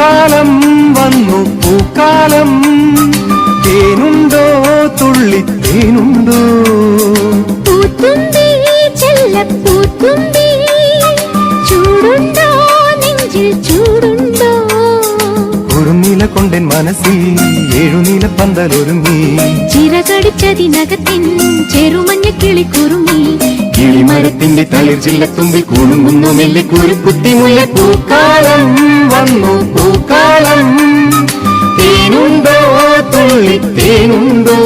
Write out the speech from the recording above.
പൂക്കാലം വന്നു പൂക്കാലം തേനുണ്ടോ തുള്ളിത്തേനുണ്ടോ പൂത്തുമ്പി ചെല്ലപ്പൂത്തുമ്പി ചൂടുണ്ടോ നെഞ്ചിൽ ചൂടുണ്ടോ കുറുനില കൊണ്ടൻ മനസ്സിൽ ഏഴുനില പന്തലൊരുങ്ങി ചിറകടിച്ചതിനകത്തിൻ ചെറുമഞ്ഞ കിളിക്കുറുമി കിളിമരത്തിന്റെ തളിർ ചില്ലത്തുമ്പിൽ കുളുങ്ങുന്നു മെല്ലെ കുരുക്കുത്തിമുല്ല പൂക്കാലം വന്നു പൂക്കാലം തേനുണ്ടോ തുള്ളിത്തേനുണ്ടോ